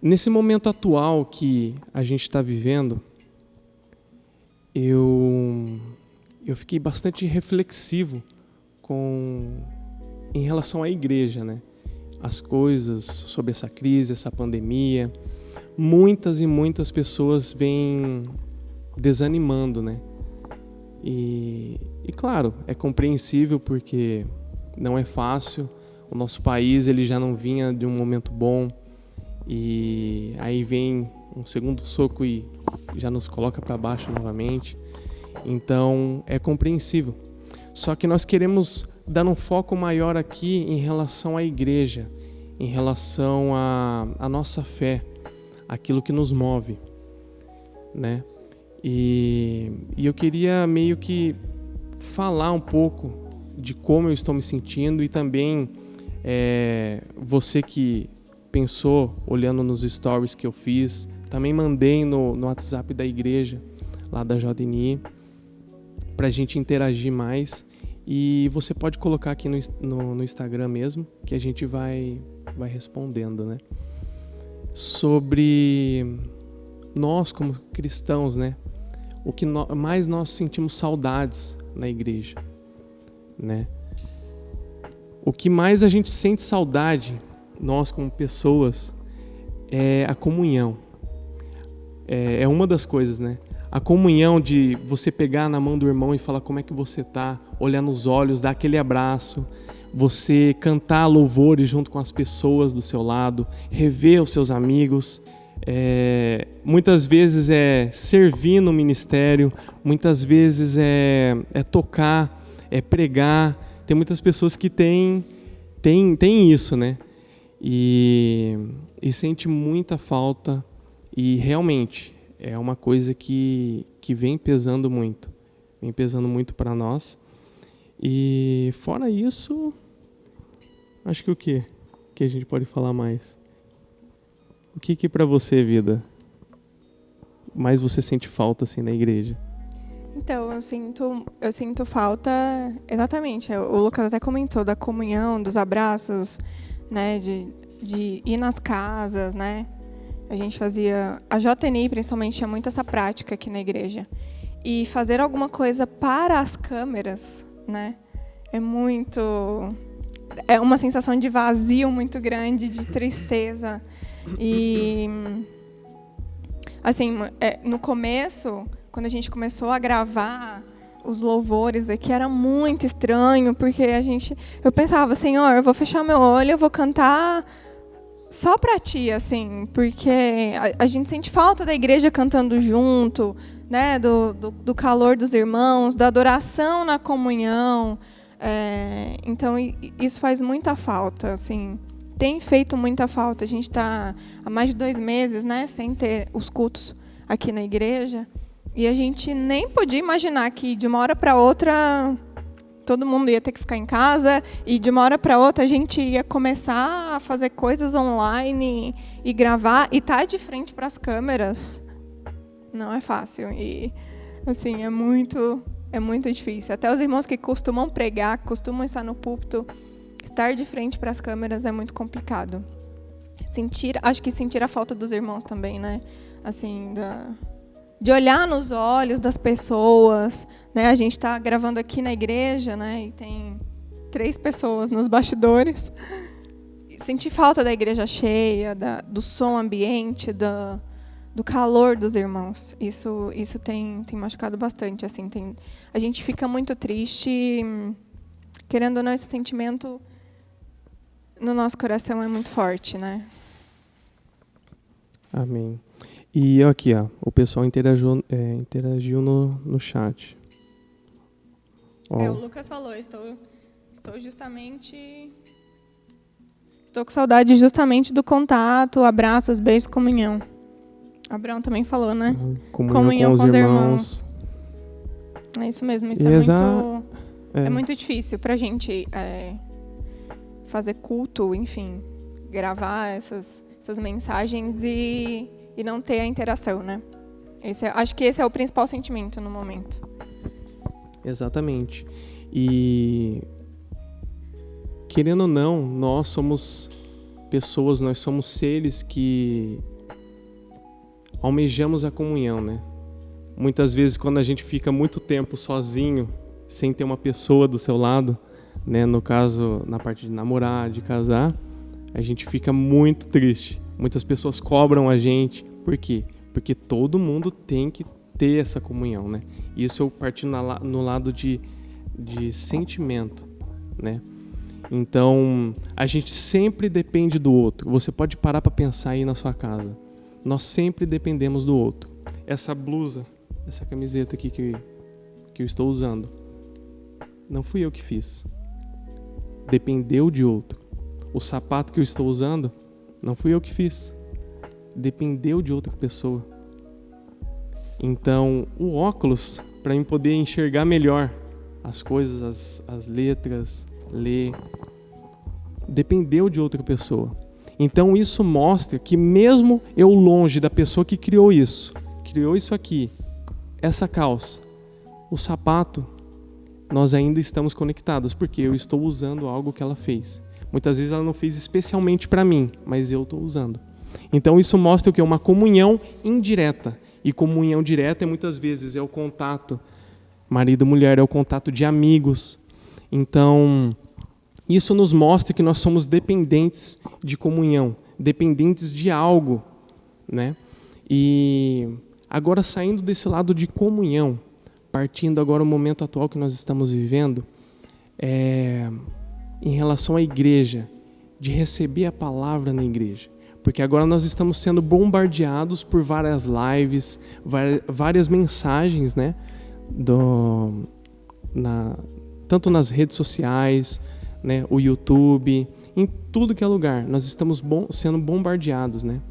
Nesse momento atual que a gente está vivendo, eu fiquei bastante reflexivo em relação à igreja, né? As coisas sobre essa crise, essa pandemia. Muitas e muitas pessoas vêm desanimando, né? E claro, é compreensível porque não é fácil. O nosso país ele já não vinha de um momento bom e aí vem um segundo soco e já nos coloca para baixo novamente. Então é compreensível. Só que nós queremos dar um foco maior aqui em relação à igreja, em relação à nossa fé, aquilo que nos move, né? E eu queria meio que falar um pouco de como eu estou me sentindo e também você que pensou, olhando nos stories que eu fiz, também mandei no WhatsApp da igreja, lá da JNI, para a gente interagir mais. E você pode colocar aqui no Instagram mesmo, que a gente vai respondendo, né? Sobre nós como cristãos, né? O que mais nós sentimos saudades na igreja, né? O que mais a gente sente saudade, nós como pessoas, é a comunhão. É uma das coisas, né? A comunhão de você pegar na mão do irmão e falar como é que você tá, olhar nos olhos, dar aquele abraço, você cantar louvores junto com as pessoas do seu lado, rever os seus amigos. Muitas vezes é servir no ministério, muitas vezes é tocar, é pregar. Tem muitas pessoas que têm isso, né? E sente muita falta e realmente é uma coisa que vem pesando muito para nós. E fora isso, acho que o que a gente pode falar mais? O que para você, vida, mais você sente falta assim na igreja? Então, eu sinto falta, exatamente, o Lucas até comentou da comunhão, dos abraços, né, de ir nas casas, né? A gente fazia, a JNI principalmente tinha muito essa prática aqui na igreja. E fazer alguma coisa para as câmeras, né? É uma sensação de vazio muito grande, de tristeza. E assim, no começo, quando a gente começou a gravar os louvores aqui, era muito estranho, porque eu pensava, Senhor, eu vou fechar meu olho, eu vou cantar só para ti, assim, porque a gente sente falta da igreja cantando junto, né, do calor dos irmãos, da adoração na comunhão. Então, isso faz muita falta, assim, tem feito muita falta. A gente está há mais de 2 meses, né, sem ter os cultos aqui na igreja, e a gente nem podia imaginar que de uma hora para outra todo mundo ia ter que ficar em casa e de uma hora para outra a gente ia começar a fazer coisas online e gravar e estar de frente para as câmeras. Não é fácil e assim, é muito difícil. Até os irmãos que costumam pregar, que costumam estar no púlpito, estar de frente para as câmeras é muito complicado. Acho que sentir a falta dos irmãos também, né? Assim, de olhar nos olhos das pessoas, né? A gente está gravando aqui na igreja, né? E tem 3 pessoas nos bastidores. Sentir falta da igreja cheia, do som ambiente, do calor dos irmãos. Isso tem machucado bastante. Assim, a gente fica muito triste, querendo ou não, esse sentimento no nosso coração é muito forte, né? Amém. E aqui, ó, o pessoal interagiu no chat. O Lucas falou, estou com saudade justamente do contato, abraços, beijos, comunhão. Abraão também falou, né? Comunhão com os irmãos. É isso mesmo, é muito difícil pra gente fazer culto, enfim, gravar essas mensagens e não ter a interação, né? Acho que esse é o principal sentimento no momento. Exatamente. E, querendo ou não, nós somos pessoas, nós somos seres que almejamos a comunhão, né? Muitas vezes, quando a gente fica muito tempo sozinho, sem ter uma pessoa do seu lado, né? No caso, na parte de namorar, de casar, a gente fica muito triste. Muitas pessoas cobram a gente. Por quê? Porque todo mundo tem que ter essa comunhão, né? Isso eu parti no lado de sentimento, né? Então, a gente sempre depende do outro. Você pode parar para pensar aí na sua casa. Nós sempre dependemos do outro. Essa blusa, essa camiseta aqui que eu estou usando, não fui eu que fiz. Dependeu de outro. O sapato que eu estou usando, não fui eu que fiz. Dependeu de outra pessoa. Então, o óculos, para eu poder enxergar melhor as coisas, as letras, ler, dependeu de outra pessoa. Então, isso mostra que mesmo eu longe da pessoa que criou isso aqui, essa calça, o sapato, nós ainda estamos conectados, porque eu estou usando algo que ela fez. Muitas vezes ela não fez especialmente para mim, mas eu estou usando. Então isso mostra o que? Uma comunhão indireta. E comunhão direta muitas vezes é o contato marido e mulher, é o contato de amigos. Então isso nos mostra que nós somos dependentes de comunhão, dependentes de algo, né? E agora, saindo desse lado de comunhão, partindo agora ao momento atual que nós estamos vivendo, em relação à igreja, de receber a palavra na igreja. Porque agora nós estamos sendo bombardeados por várias lives, várias mensagens, né? Tanto nas redes sociais, né? O YouTube, em tudo que é lugar. Nós estamos sendo bombardeados, né?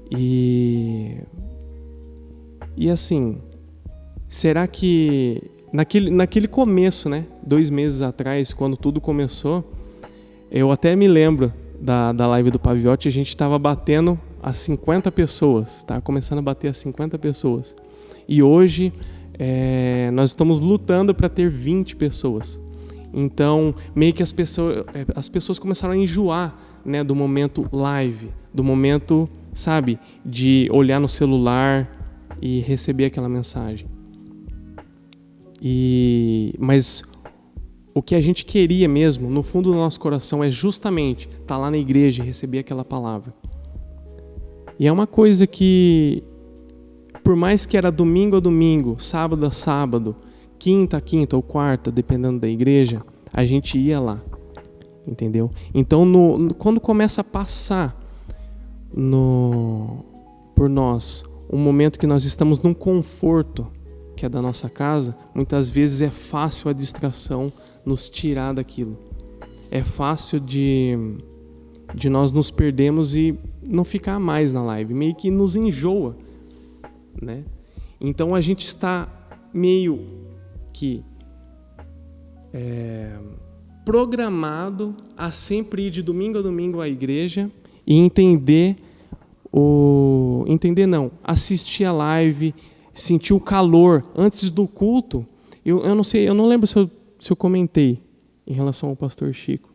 E assim, será que naquele começo, né? 2 meses atrás, quando tudo começou, eu até me lembro da live do Paviotti, a gente estava batendo a 50 pessoas, tá? Começando a bater a 50 pessoas. E hoje nós estamos lutando para ter 20 pessoas. Então, meio que as pessoas começaram a enjoar, né, do momento live, do momento, sabe, de olhar no celular e receber aquela mensagem. Mas o que a gente queria mesmo, no fundo do nosso coração, é justamente estar lá na igreja e receber aquela palavra. E é uma coisa que, por mais que era domingo a domingo, sábado a sábado, quinta a quinta ou quarta, dependendo da igreja, a gente ia lá, entendeu? Então, quando começa a passar por nós um momento que nós estamos num conforto, que é da nossa casa, muitas vezes é fácil a distração nos tirar daquilo. É fácil de nós nos perdermos e não ficar mais na live, meio que nos enjoa, né? Então a gente está meio que programado a sempre ir de domingo a domingo à igreja e assistir a live, sentir o calor antes do culto. Eu não sei, eu não lembro se eu comentei em relação ao pastor Chico,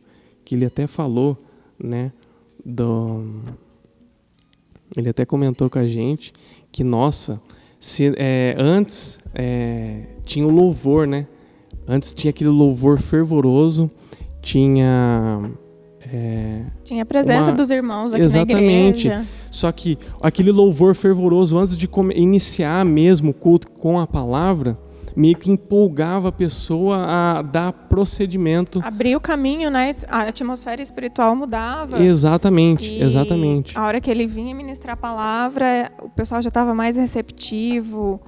que ele até falou, né, ele até comentou com a gente que, nossa, antes tinha o louvor, né? Antes tinha aquele louvor fervoroso, tinha a presença dos irmãos aqui exatamente, na igreja. Só que aquele louvor fervoroso, antes de iniciar mesmo o culto com a palavra, meio que empolgava a pessoa a dar procedimento. Abria o caminho, né? A atmosfera espiritual mudava. Exatamente. A hora que ele vinha ministrar a palavra, o pessoal já estava mais receptivo,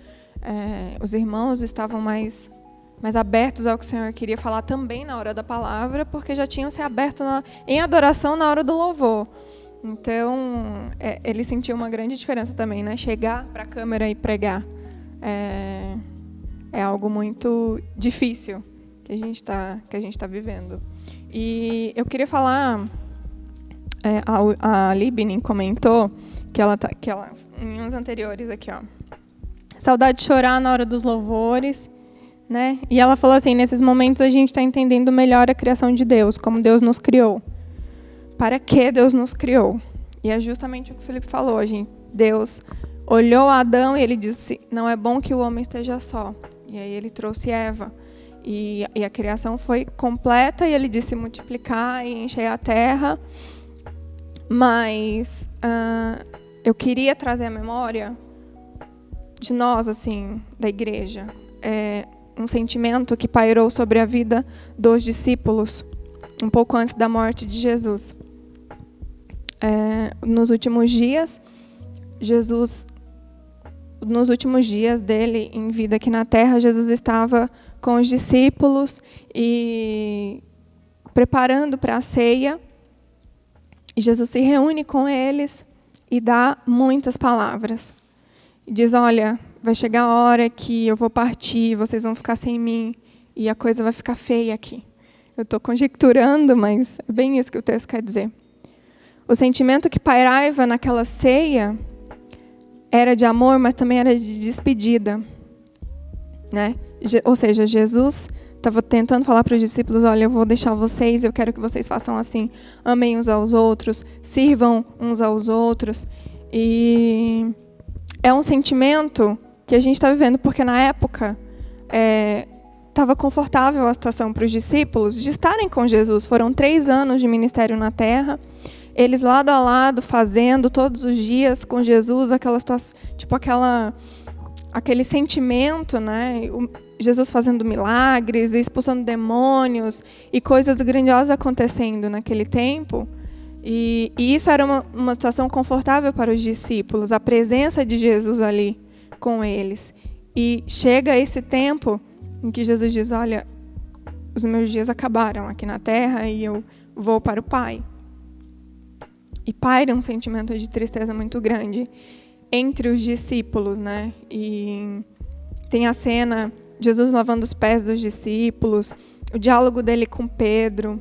os irmãos estavam mais abertos ao que o Senhor queria falar também na hora da palavra, porque já tinham se aberto em adoração na hora do louvor. Então, ele sentiu uma grande diferença também, né? Chegar para a câmera e pregar é algo muito difícil que a gente tá vivendo. E eu queria falar, a Libnin comentou que ela em uns anteriores aqui, ó, saudade de chorar na hora dos louvores, né? E ela falou assim, nesses momentos a gente está entendendo melhor a criação de Deus, como Deus nos criou. Para que Deus nos criou? E é justamente o que o Felipe falou, Deus olhou Adão e ele disse: não é bom que o homem esteja só. E aí ele trouxe Eva. E a criação foi completa, e ele disse: multiplicar e encher a terra. Mas eu queria trazer a memória de nós, assim, da igreja. Um sentimento que pairou sobre a vida dos discípulos, um pouco antes da morte de Jesus. Nos últimos dias dele em vida aqui na terra, Jesus estava com os discípulos e preparando para a ceia. E Jesus se reúne com eles e dá muitas palavras. E diz: olha, vai chegar a hora que eu vou partir, vocês vão ficar sem mim, e a coisa vai ficar feia aqui. Eu estou conjecturando, mas é bem isso que o texto quer dizer. O sentimento que pairava naquela ceia era de amor, mas também era de despedida, né? Ou seja, Jesus estava tentando falar para os discípulos: olha, eu vou deixar vocês, eu quero que vocês façam assim, amem uns aos outros, sirvam uns aos outros. E é um sentimento que a gente está vivendo, porque na época estava confortável a situação para os discípulos de estarem com Jesus. Foram 3 anos de ministério na terra, eles lado a lado, fazendo todos os dias com Jesus, aquela situação, tipo aquele sentimento, né? Jesus fazendo milagres, expulsando demônios e coisas grandiosas acontecendo naquele tempo. E isso era uma situação confortável para os discípulos, a presença de Jesus ali com eles. E chega esse tempo em que Jesus diz: olha, os meus dias acabaram aqui na terra e eu vou para o Pai. E paira um sentimento de tristeza muito grande entre os discípulos, né? E tem a cena, Jesus lavando os pés dos discípulos, o diálogo dele com Pedro,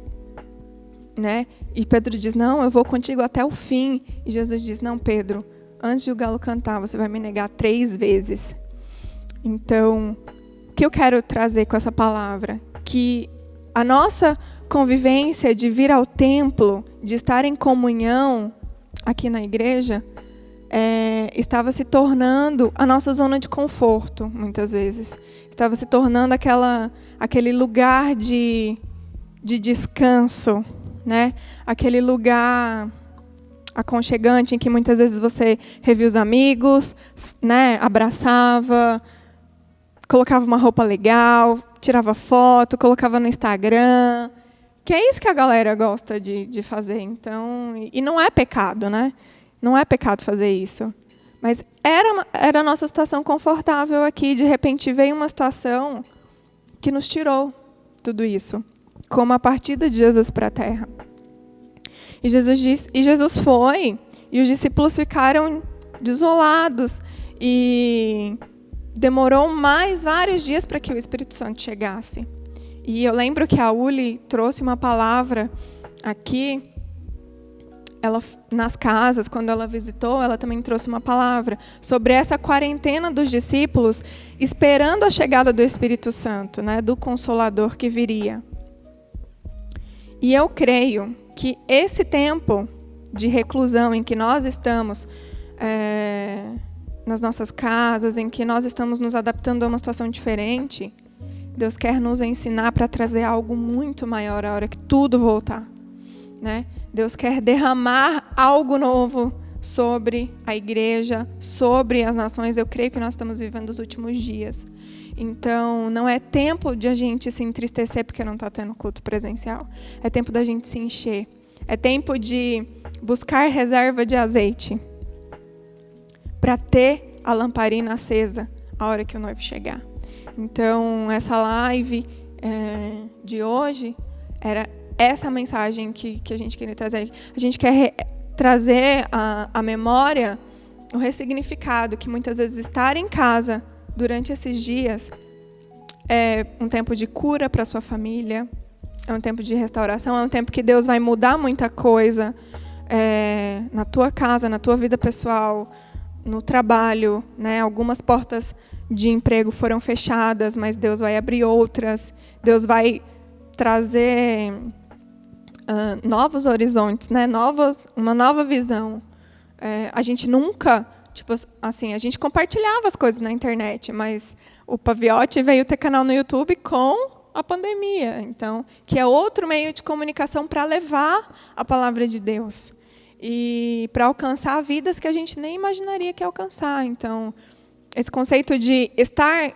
né? E Pedro diz: não, eu vou contigo até o fim. E Jesus diz: não, Pedro, antes de o galo cantar, você vai me negar 3 vezes. Então, o que eu quero trazer com essa palavra? Que a nossa convivência de vir ao templo, de estar em comunhão aqui na igreja, estava se tornando a nossa zona de conforto, muitas vezes. Estava se tornando aquele lugar de descanso, né? Aquele lugar aconchegante em que muitas vezes você revia os amigos, né? Abraçava, colocava uma roupa legal, tirava foto, colocava no Instagram, que é isso que a galera gosta de fazer. Então, e não é pecado, né? Não é pecado fazer isso. Mas era a nossa situação confortável aqui. De repente veio uma situação que nos tirou tudo isso, como a partida de Jesus para a terra. E Jesus foi, e os discípulos ficaram desolados. E demorou mais vários dias para que o Espírito Santo chegasse. E eu lembro que a Uli trouxe uma palavra aqui. Ela, nas casas, quando ela visitou, ela também trouxe uma palavra sobre essa quarentena dos discípulos, esperando a chegada do Espírito Santo, né, do Consolador que viria. E eu creio que esse tempo de reclusão em que nós estamos nas nossas casas, em que nós estamos nos adaptando a uma situação diferente, Deus quer nos ensinar para trazer algo muito maior a hora que tudo voltar, né? Deus quer derramar algo novo sobre a igreja, sobre as nações. Eu creio que nós estamos vivendo os últimos dias. Então, não é tempo de a gente se entristecer porque não está tendo culto presencial. É tempo da gente se encher. É tempo de buscar reserva de azeite para ter a lamparina acesa a hora que o noivo chegar. Então, essa live de hoje era essa mensagem que a gente queria trazer. A gente quer trazer à memória o ressignificado que muitas vezes estar em casa durante esses dias é um tempo de cura para a sua família, é um tempo de restauração, é um tempo que Deus vai mudar muita coisa na tua casa, na tua vida pessoal, no trabalho, né? Algumas portas de emprego foram fechadas, mas Deus vai abrir outras. Deus vai trazer novos horizontes, né? Uma nova visão. A gente nunca Tipo assim, a gente compartilhava as coisas na internet, mas o Paviotti veio ter canal no YouTube com a pandemia, então, que é outro meio de comunicação para levar a palavra de Deus e para alcançar vidas que a gente nem imaginaria que ia alcançar. Então, esse conceito de estar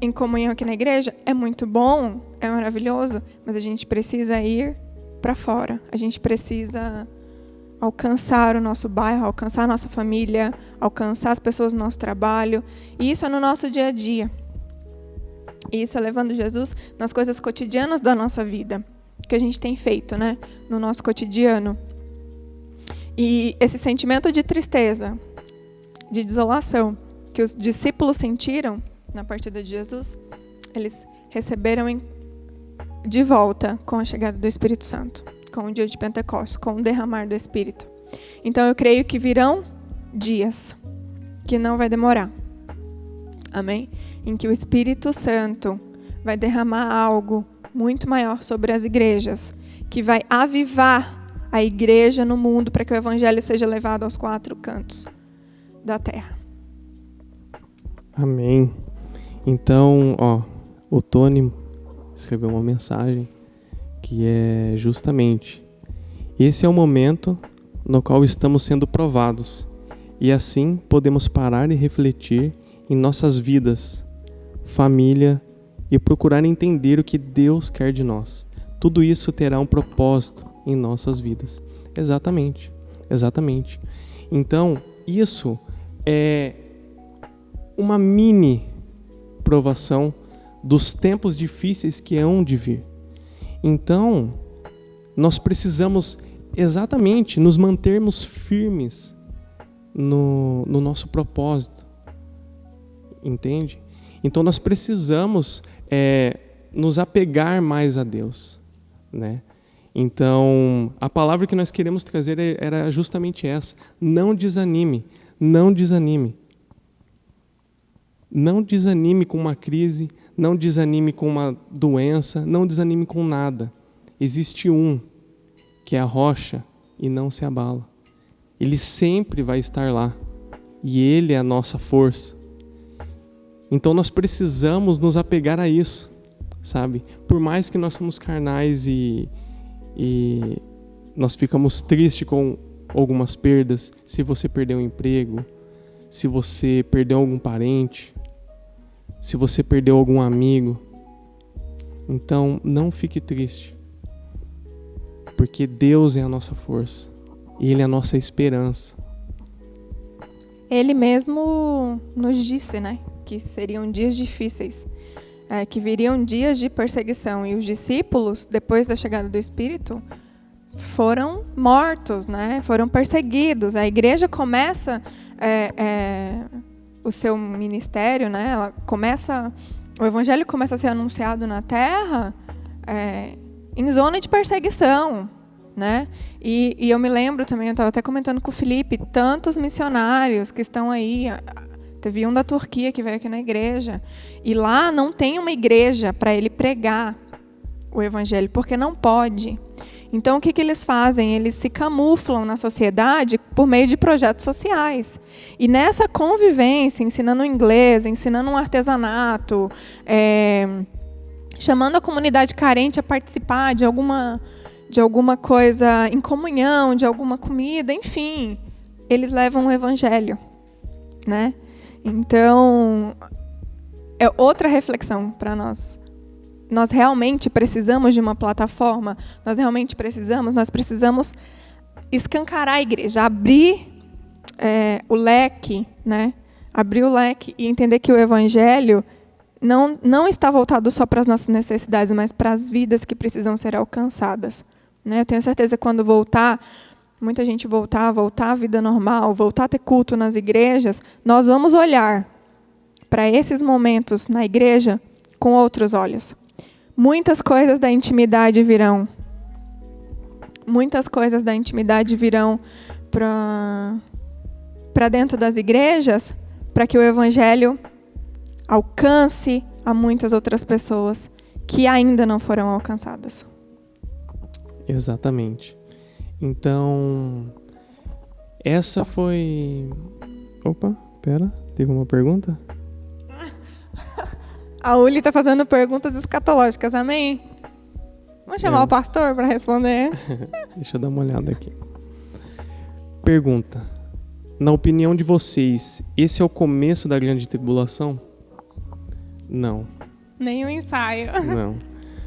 em comunhão aqui na igreja é muito bom, é maravilhoso, mas a gente precisa ir para fora. A gente precisa alcançar o nosso bairro, alcançar a nossa família, alcançar as pessoas do nosso trabalho. E isso é no nosso dia a dia. E isso é levando Jesus nas coisas cotidianas da nossa vida, que a gente tem feito, né, no nosso cotidiano. E esse sentimento de tristeza, de desolação, que os discípulos sentiram na partida de Jesus, eles receberam de volta com a chegada do Espírito Santo, com o dia de Pentecostes, com o derramar do Espírito. Então eu creio que virão dias que não vai demorar. Amém? Em que o Espírito Santo vai derramar algo muito maior sobre as igrejas, que vai avivar a igreja no mundo para que o evangelho seja levado aos 4 cantos da terra. Amém. Então, o Tony escreveu uma mensagem que é justamente: esse é o momento no qual estamos sendo provados, e assim podemos parar e refletir em nossas vidas, família, e procurar entender o que Deus quer de nós. Tudo isso terá um propósito em nossas vidas. Exatamente. Então, isso é uma mini provação dos tempos difíceis que hão de vir. Então, nós precisamos exatamente nos mantermos firmes no nosso propósito. Entende? Então nós precisamos nos apegar mais a Deus, né? Então a palavra que nós queremos trazer era justamente essa: não desanime, não desanime. Não desanime com uma crise, não desanime com uma doença, não desanime com nada. Existe um que é a rocha e não se abala. Ele sempre vai estar lá e Ele é a nossa força. Então nós precisamos nos apegar a isso, sabe? Por mais que nós somos carnais e nós ficamos tristes com algumas perdas, se você perdeu um emprego, se você perdeu algum parente, se você perdeu algum amigo, então não fique triste, porque Deus é a nossa força, Ele é a nossa esperança. Ele mesmo nos disse, né, que seriam dias difíceis, que viriam dias de perseguição, e os discípulos, depois da chegada do Espírito, foram mortos, né, foram perseguidos. A igreja começa o seu ministério, né, o evangelho começa a ser anunciado na terra em zona de perseguição, né? E eu me lembro também, eu estava até comentando com o Felipe, tantos missionários que estão aí. Teve um da Turquia que veio aqui na igreja, e lá não tem uma igreja para ele pregar o evangelho, porque não pode. Então o que eles fazem? Eles se camuflam na sociedade por meio de projetos sociais. E nessa convivência, ensinando inglês, ensinando um artesanato, chamando a comunidade carente a participar de alguma coisa em comunhão, de alguma comida, enfim, eles levam o evangelho, né? Então, é outra reflexão para nós. Nós realmente precisamos de uma plataforma, nós precisamos escancarar a igreja, abrir o leque, né? Abrir o leque e entender que o evangelho não está voltado só para as nossas necessidades, mas para as vidas que precisam ser alcançadas, né? Eu tenho certeza que quando muita gente voltar à vida normal, voltar a ter culto nas igrejas, nós vamos olhar para esses momentos na igreja com outros olhos. Muitas coisas da intimidade virão. Muitas coisas da intimidade virão para dentro das igrejas, para que o evangelho alcance a muitas outras pessoas que ainda não foram alcançadas. Exatamente. Então, essa foi Opa, pera, teve uma pergunta? A Uli está fazendo perguntas escatológicas, amém? Vamos chamar o pastor para responder? Deixa eu dar uma olhada aqui. Pergunta. Na opinião de vocês, esse é o começo da grande tribulação? Não. Nenhum ensaio. Não.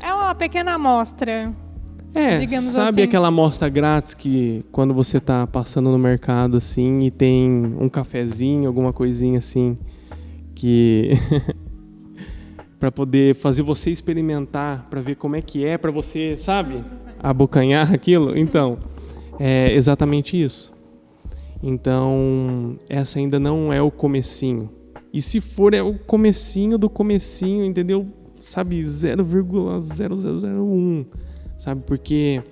É uma pequena amostra. Digamos sabe assim. aquela amostra grátis que quando você está passando no mercado assim e tem um cafezinho, alguma coisinha assim, que para poder fazer você experimentar, para ver como é que é, para você, sabe, abocanhar aquilo? Então, é exatamente isso. Então, essa ainda não é o comecinho. E se for, é o comecinho do comecinho, entendeu? Sabe, 0,0001, sabe? Porque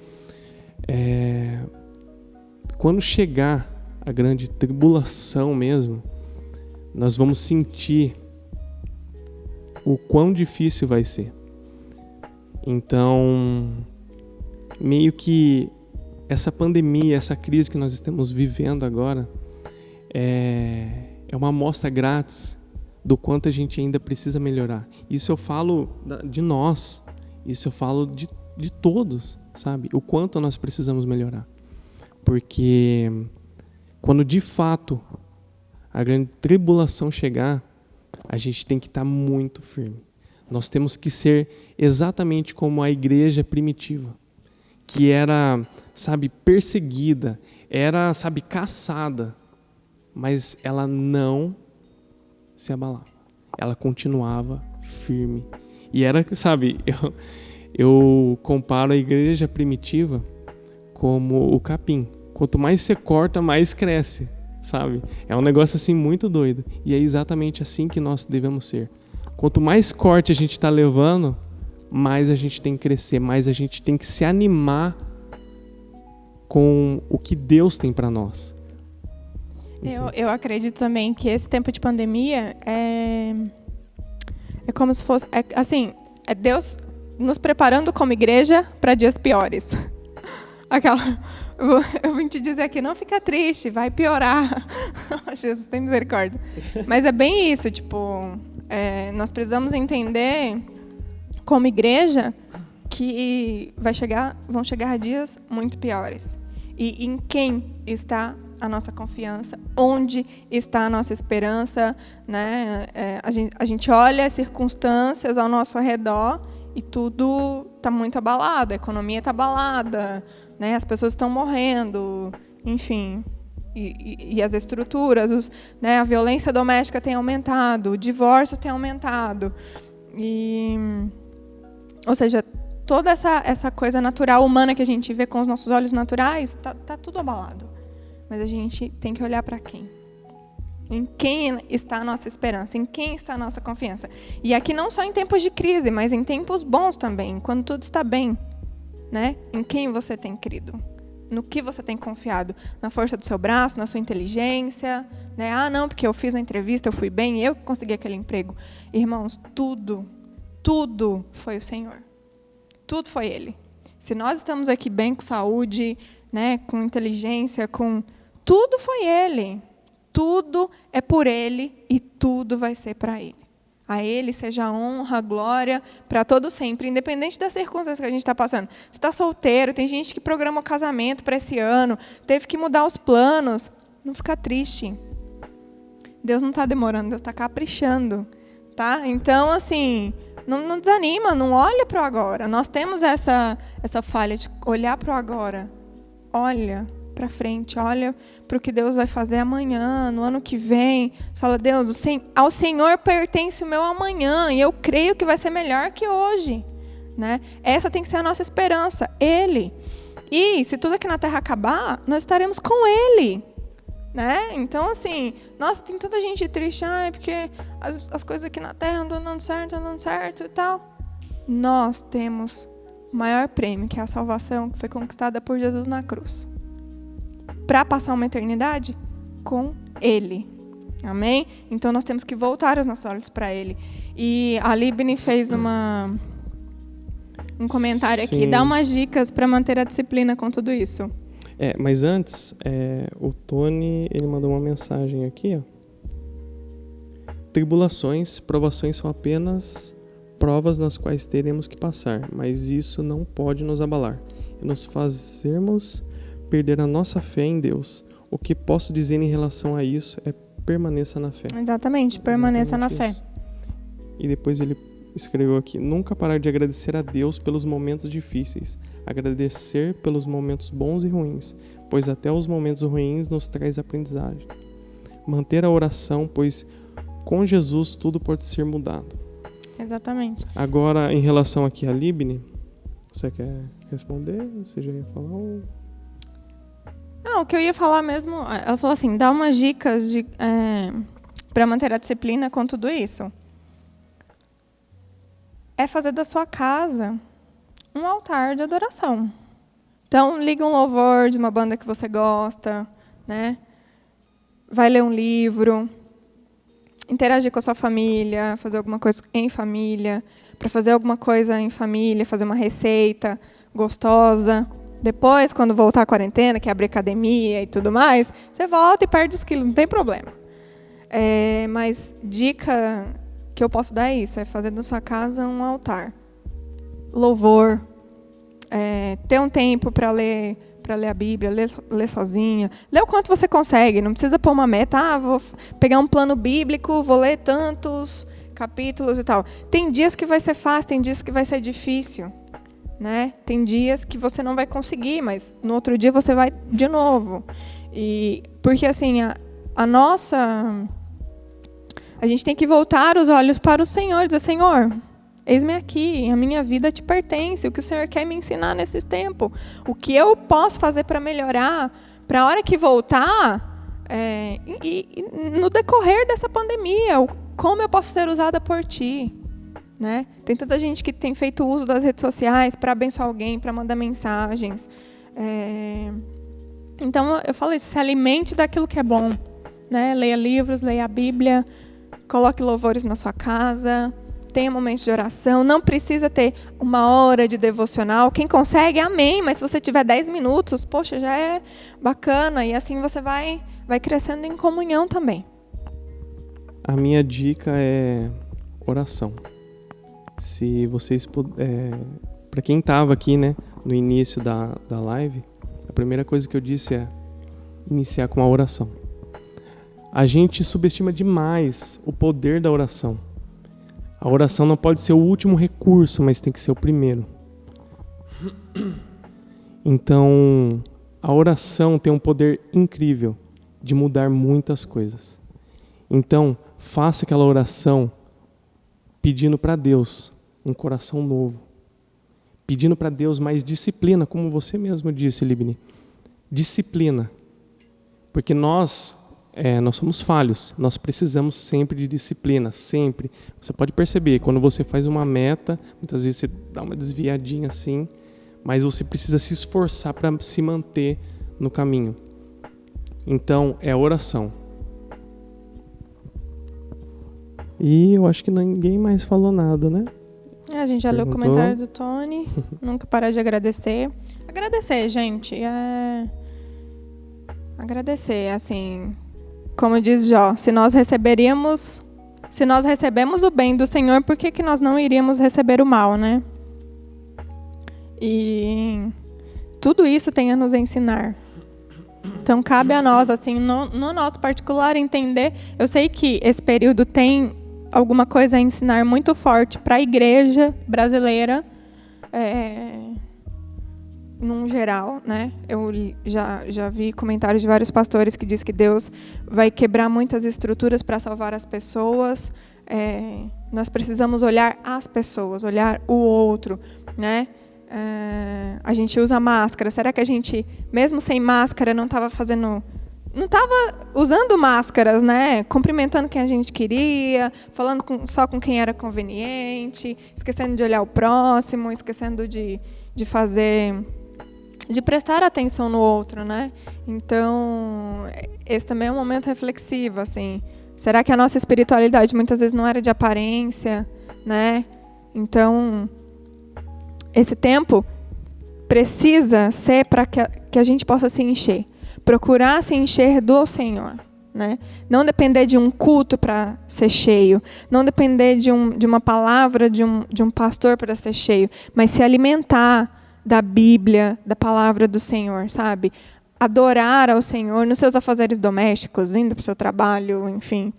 quando chegar a grande tribulação mesmo, nós vamos sentir o quão difícil vai ser. Então, meio que essa pandemia, essa crise que nós estamos vivendo agora, é uma amostra grátis do quanto a gente ainda precisa melhorar. Isso eu falo de nós, isso eu falo de todos, sabe? O quanto nós precisamos melhorar. Porque quando de fato a grande tribulação chegar, a gente tem que estar muito firme. Nós temos que ser exatamente como a igreja primitiva, que era, sabe, perseguida, era, sabe, caçada, mas ela não se abalava. Ela continuava firme. E era, sabe, eu comparo a igreja primitiva como o capim. Quanto mais você corta, mais cresce, sabe? É um negócio assim muito doido. E é exatamente assim que nós devemos ser. Quanto mais corte a gente está levando, mais a gente tem que crescer, mais a gente tem que se animar com o que Deus tem para nós. Eu acredito também que esse tempo de pandemia é como se fosse, assim, é Deus nos preparando como igreja para dias piores. Eu vim te dizer aqui, não fica triste, vai piorar. Jesus, tem misericórdia. Mas é bem isso, tipo, nós precisamos entender como igreja que vão chegar dias muito piores. E em quem está a nossa confiança? Onde está a nossa esperança? Né? A gente olha as circunstâncias ao nosso redor e tudo está muito abalado. A economia está abalada, né? As pessoas estão morrendo, enfim. E as estruturas, né? A violência doméstica tem aumentado, o divórcio tem aumentado. Ou seja, toda essa coisa natural, humana que a gente vê com os nossos olhos naturais, tá tudo abalado. Mas a gente tem que olhar para quem? Em quem está a nossa esperança? Em quem está a nossa confiança? E aqui não só em tempos de crise, mas em tempos bons também, quando tudo está bem. Né? Em quem você tem crido? No que você tem confiado? Na força do seu braço, na sua inteligência? Né? Ah, não, porque eu fiz a entrevista, eu fui bem, eu consegui aquele emprego. Irmãos, tudo foi o Senhor. Tudo foi Ele. Se nós estamos aqui bem com saúde, né, com inteligência, tudo foi Ele. Tudo é por Ele e tudo vai ser para Ele. A Ele seja a honra, a glória para todo sempre, independente das circunstâncias que a gente está passando. Você está solteiro, tem gente que programou casamento para esse ano, teve que mudar os planos. Não fica triste. Deus não está demorando, Deus está caprichando. Tá? Então, assim, não desanima, não olha para o agora. Nós temos essa falha de olhar para o agora. Olha para frente, olha para o que Deus vai fazer amanhã, no ano que vem. Você fala, Deus, ao Senhor pertence o meu amanhã, e eu creio que vai ser melhor que hoje. Né? Essa tem que ser a nossa esperança, Ele. E se tudo aqui na terra acabar, nós estaremos com Ele. Né? Então, assim, nossa, tem tanta gente triste, porque as coisas aqui na terra não estão dando certo e tal. Nós temos o maior prêmio, que é a salvação, que foi conquistada por Jesus na cruz. Para passar uma eternidade com Ele. Amém? Então, nós temos que voltar os nossos olhos para Ele. E a Libni fez um comentário aqui. Dá umas dicas para manter a disciplina com tudo isso. Mas antes, o Tony, ele mandou uma mensagem aqui, ó. tribulações, provações são apenas provas nas quais teremos que passar, mas isso não pode nos abalar e nos fazermos perder a nossa fé em Deus. O que posso dizer em relação a isso é permaneça na fé. Exatamente, permaneça na fé. E depois ele escreveu aqui: nunca parar de agradecer a Deus pelos momentos difíceis, agradecer pelos momentos bons e ruins, pois até os momentos ruins nos traz aprendizagem. Manter a oração, pois com Jesus tudo pode ser mudado. Exatamente. Agora, em relação aqui a Libni, você quer responder? Você já ia falar? O que eu ia falar mesmo, ela falou assim, dá umas dicas para manter a disciplina com tudo isso. É fazer da sua casa um altar de adoração. Então, liga um louvor de uma banda que você gosta, né? Vai ler um livro, interagir com a sua família, fazer alguma coisa em família, para fazer alguma coisa em família, fazer uma receita gostosa. Depois, quando voltar a quarentena, que abrir academia e tudo mais, você volta e perde os quilos, não tem problema. Mas dica que eu posso dar é isso, é fazer da sua casa um altar. Louvor, ter um tempo para ler a Bíblia, ler sozinha. Lê o quanto você consegue, não precisa pôr uma meta. Vou pegar um plano bíblico, vou ler tantos capítulos e tal. Tem dias que vai ser fácil, tem dias que vai ser difícil. Né? Tem dias que você não vai conseguir, mas no outro dia você vai de novo. Porque assim, a gente tem que voltar os olhos para o Senhor e dizer: Senhor, eis-me aqui, a minha vida te pertence, o que o Senhor quer me ensinar nesses tempos, o que eu posso fazer para melhorar, para a hora que voltar, e no decorrer dessa pandemia, como eu posso ser usada por Ti. Né? Tem tanta gente que tem feito uso das redes sociais para abençoar alguém, para mandar mensagens. Então, eu falo isso, se alimente daquilo que é bom. Né? Leia livros, leia a Bíblia, coloque louvores na sua casa, tenha momentos de oração. Não precisa ter 1 hora de devocional. Quem consegue, amém, mas se você tiver 10 minutos, poxa, já é bacana. E assim você vai crescendo em comunhão também. A minha dica é oração. Se vocês para quem estava aqui, né, no início da live, a primeira coisa que eu disse é iniciar com a oração. A gente subestima demais o poder da oração. A oração não pode ser o último recurso, mas tem que ser o primeiro. Então, a oração tem um poder incrível de mudar muitas coisas. Então, faça aquela oração pedindo para Deus um coração novo. Pedindo para Deus mais disciplina, como você mesmo disse, Libni. Disciplina. Porque nós somos falhos. Nós precisamos sempre de disciplina, sempre. Você pode perceber, quando você faz uma meta, muitas vezes você dá uma desviadinha assim, mas você precisa se esforçar para se manter no caminho. Então, é oração. E eu acho que ninguém mais falou nada, né? A gente já leu o comentário do Tony. Nunca parar de agradecer. Agradecer, gente. Agradecer, assim, como diz Jó, se nós recebemos o bem do Senhor, por que nós não iríamos receber o mal, né? E tudo isso tem a nos ensinar. Então, cabe a nós, assim, no nosso particular, entender. Eu sei que esse período tem alguma coisa a ensinar muito forte para a igreja brasileira, num geral, né? Eu já vi comentários de vários pastores que diz que Deus vai quebrar muitas estruturas para salvar as pessoas. Nós precisamos olhar as pessoas, olhar o outro, né? A gente usa máscara. Será que a gente, mesmo sem máscara, não estava usando máscaras, né? Cumprimentando quem a gente queria, falando só com quem era conveniente, esquecendo de olhar o próximo, esquecendo de prestar atenção no outro, né? Então, esse também é um momento reflexivo, assim. Será que a nossa espiritualidade muitas vezes não era de aparência, né? Então, esse tempo precisa ser para que a gente possa se encher. Procurar se encher do Senhor, né? Não depender de um culto para ser cheio, não depender de uma palavra de um pastor para ser cheio, mas se alimentar da Bíblia, da palavra do Senhor, sabe? Adorar ao Senhor nos seus afazeres domésticos, indo para o seu trabalho, enfim,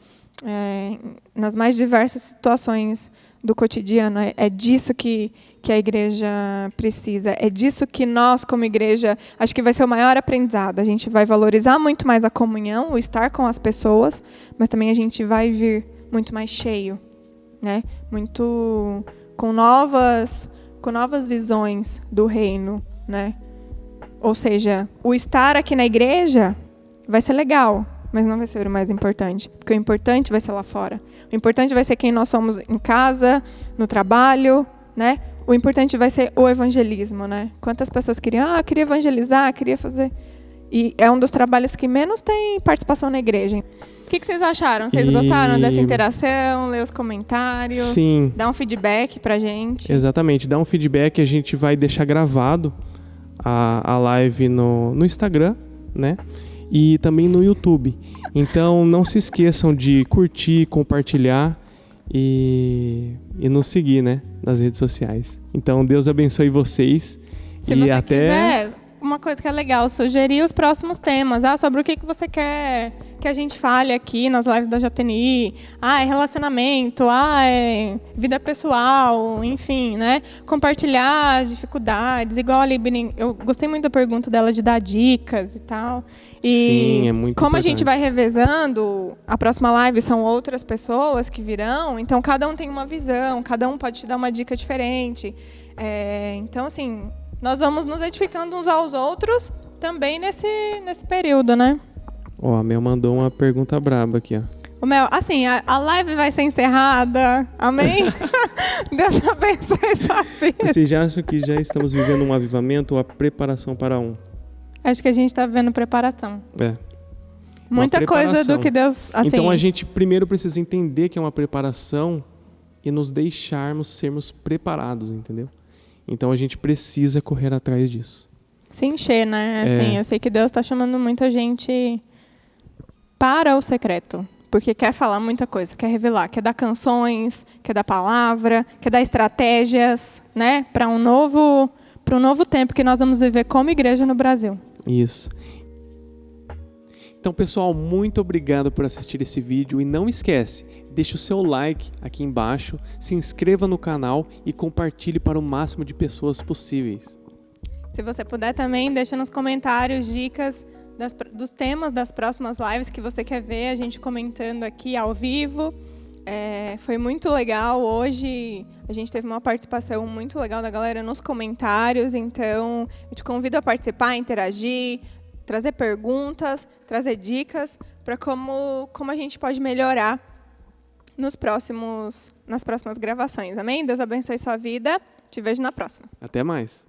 nas mais diversas situações do cotidiano. É disso que a igreja precisa. É disso que nós, como igreja, acho que vai ser o maior aprendizado. A gente vai valorizar muito mais a comunhão, o estar com as pessoas, mas também a gente vai vir muito mais cheio, né? Muito com novas visões do reino, né? Ou seja, o estar aqui na igreja vai ser legal, mas não vai ser o mais importante, porque o importante vai ser lá fora. O importante vai ser quem nós somos em casa, no trabalho, né? O importante vai ser o evangelismo, né? Quantas pessoas queria evangelizar, queria fazer... E é um dos trabalhos que menos tem participação na igreja. O que vocês acharam? Vocês gostaram dessa interação? Ler os comentários? Sim. Dar um feedback pra gente? Exatamente. Dá um feedback, a gente vai deixar gravado a live no Instagram, né? E também no YouTube. Então, não se esqueçam de curtir, compartilhar e nos seguir, né? Nas redes sociais. Então, Deus abençoe vocês. Se você quiser, uma coisa que é legal, sugerir os próximos temas. Sobre o que você quer que a gente fale aqui nas lives da JNI. É relacionamento, é vida pessoal, enfim, né? Compartilhar as dificuldades. Igual a Libni, eu gostei muito da pergunta dela de dar dicas e tal. E sim, é muito como importante. A gente vai revezando, a próxima live são outras pessoas que virão, então cada um tem uma visão, cada um pode te dar uma dica diferente. Então, assim, nós vamos nos edificando uns aos outros também nesse período, né? A Mel mandou uma pergunta braba aqui, ó. O Mel, assim, a live vai ser encerrada, amém? Deus abençoe sua vida. Vocês já acham que já estamos vivendo um avivamento ou a preparação para um? Acho que a gente está vivendo preparação. Muita coisa do que Deus... Assim, então a gente primeiro precisa entender que é uma preparação e nos sermos preparados, entendeu? Então a gente precisa correr atrás disso. Se encher, né? Assim, eu sei que Deus está chamando muita gente para o secreto. Porque quer falar muita coisa, quer revelar, quer dar canções, quer dar palavra, quer dar estratégias, né? Para um novo tempo que nós vamos viver como igreja no Brasil. Isso. Então, pessoal, muito obrigado por assistir esse vídeo. E não esquece, deixe o seu like aqui embaixo, se inscreva no canal e compartilhe para o máximo de pessoas possíveis. Se você puder também, deixa nos comentários dicas dos temas das próximas lives que você quer ver, a gente comentando aqui ao vivo. Foi muito legal hoje, a gente teve uma participação muito legal da galera nos comentários, então eu te convido a participar, interagir, trazer perguntas, trazer dicas para como a gente pode melhorar nas próximas gravações. Amém? Deus abençoe sua vida. Te vejo na próxima. Até mais.